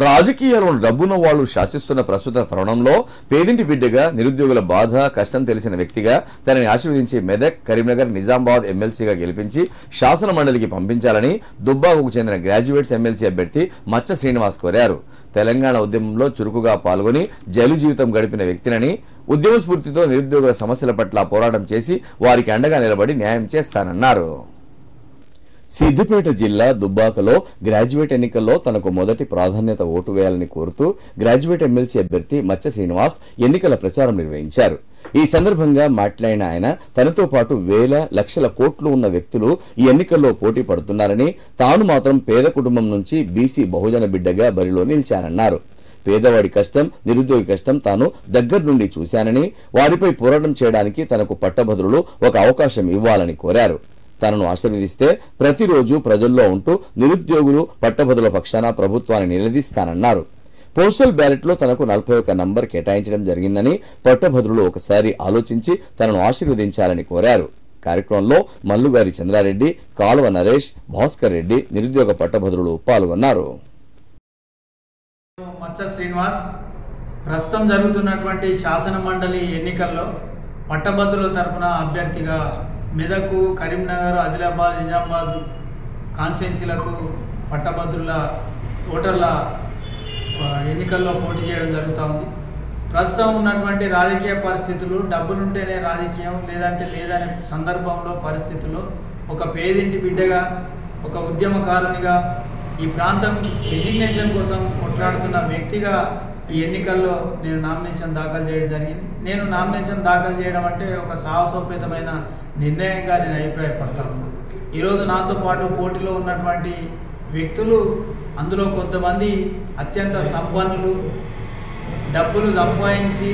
రాజకీయాల్లో డబ్బున్న వాళ్ళు శాసిస్తున్న ప్రస్తుత తరుణంలో పేదింటి బిడ్డగా నిరుద్యోగుల బాధ కష్టం తెలిసిన వ్యక్తిగా తనని ఆశీర్వదించి మెదక్ కరీంనగర్ నిజామాబాద్ ఎమ్మెల్సీగా గెలిపించి శాసన మండలికి పంపించాలని దుబ్బాకకు చెందిన గ్రాడ్యుయేట్స్ ఎమ్మెల్సీ అభ్యర్థి మచ్చ శ్రీనివాస్ కోరారు. తెలంగాణ ఉద్యమంలో చురుకుగా పాల్గొని జైలు జీవితం గడిపిన వ్యక్తినని ఉద్యమ స్ఫూర్తితో నిరుద్యోగుల సమస్యల పట్ల పోరాటం చేసి వారికి అండగా నిలబడి న్యాయం చేస్తానన్నారు. సిద్దిపేట జిల్లా దుబ్బాకలో గ్రాడ్యుయేట్ ఎన్నికల్లో తనకు మొదటి ప్రాధాన్యత ఓటు వేయాలని కోరుతూ గ్రాడ్యుయేట్ ఎమ్మెల్సీ అభ్యర్థి మచ్చ శ్రీనివాస్ ఎన్నికల ప్రచారం నిర్వహించారు. ఈ సందర్భంగా మాట్లాడిన ఆయన తనతో పాటు వేల లక్షల కోట్లు ఉన్న వ్యక్తులు ఈ ఎన్నికల్లో పోటీ పడుతున్నారని, తాను మాత్రం పేద కుటుంబం నుంచి బీసీ బహుజన బిడ్డగా బరిలో నిలిచానన్నారు. పేదవాడి కష్టం, నిరుద్యోగి కష్టం తాను దగ్గర నుండి చూశానని, వారిపై పోరాటం చేయడానికి తనకు పట్టభద్రులు ఒక అవకాశం ఇవ్వాలని కోరారు. తనను ఆశీర్వదిస్తే ప్రతిరోజు ప్రజల్లో ఉంటూ నిరుద్యోగులు పట్టభద్రుల పక్షాన ప్రభుత్వాన్ని నిలదీస్తానన్నారు. పోస్టల్ బ్యాలెట్లో తనకు 41 నంబర్ కేటాయించడం జరిగిందని, పట్టభద్రులు ఒకసారి ఆలోచించి తనను ఆశీర్వదించాలని కోరారు. కార్యక్రమంలో మల్లుగారి చంద్రారెడ్డి, కాలువ నరేష్, భాస్కర్ రెడ్డి, నిరుద్యోగ పట్టభద్రులు పాల్గొన్నారు. మచ్చ శ్రీనివాస్ ప్రస్తుతం జరుగుతున్నటువంటి శాసన మండలి ఎన్నికల్లో పట్టభద్రుల తరపున అభ్యర్థిగా మెదక్, కరీంనగర్, ఆదిలాబాద్, నిజామాబాద్ కాన్స్టిట్యున్సీలకు పట్టభద్రుల ఓటర్ల ఎన్నికల్లో పోటీ చేయడం జరుగుతూ ఉంది. ప్రస్తుతం ఉన్నటువంటి రాజకీయ పరిస్థితులు డబ్బులుంటేనే రాజకీయం లేదంటే లేదనే సందర్భంలో పరిస్థితుల్లో ఒక పేదింటి బిడ్డగా, ఒక ఉద్యమకారునిగా, ఈ ప్రాంతం రిజిగ్నేషన్ కోసం కొట్లాడుతున్న వ్యక్తిగా ఈ ఎన్నికల్లో నేను నామినేషన్ దాఖలు చేయడం జరిగింది. నేను నామినేషన్ దాఖలు చేయడం అంటే ఒక సాహసోపేతమైన నిర్ణయంగా నేను అభిప్రాయపడతాను. ఈరోజు నాతో పాటు పోటీలో ఉన్నటువంటి వ్యక్తులు, అందులో కొంతమంది అత్యంత సంపన్నులు, డబ్బులు సంపాదించి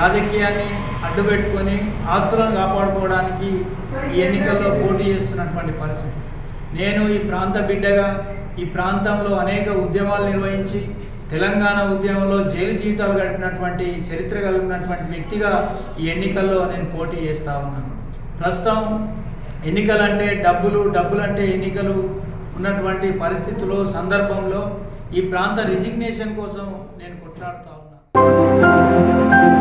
రాజకీయాన్ని అడ్డుపెట్టుకొని ఆస్తులను కాపాడుకోవడానికి ఈ ఎన్నికల్లో పోటీ చేస్తున్నటువంటి పరిస్థితి. నేను ఈ ప్రాంత బిడ్డగా ఈ ప్రాంతంలో అనేక ఉద్యమాలు నిర్వహించి తెలంగాణ ఉద్యమంలో జైలు జీవితాలు గడిపినటువంటి చరిత్ర కలిగినటువంటి వ్యక్తిగా ఈ ఎన్నికల్లో నేను పోటీ చేస్తూ ఉన్నాను. ప్రస్తుతం ఎన్నికలంటే డబ్బులంటే ఎన్నికలు ఉన్నటువంటి పరిస్థితుల్లో సందర్భంలో ఈ ప్రాంత రిజిగ్నేషన్ కోసం నేను కొట్లాడుతూ ఉన్నాను.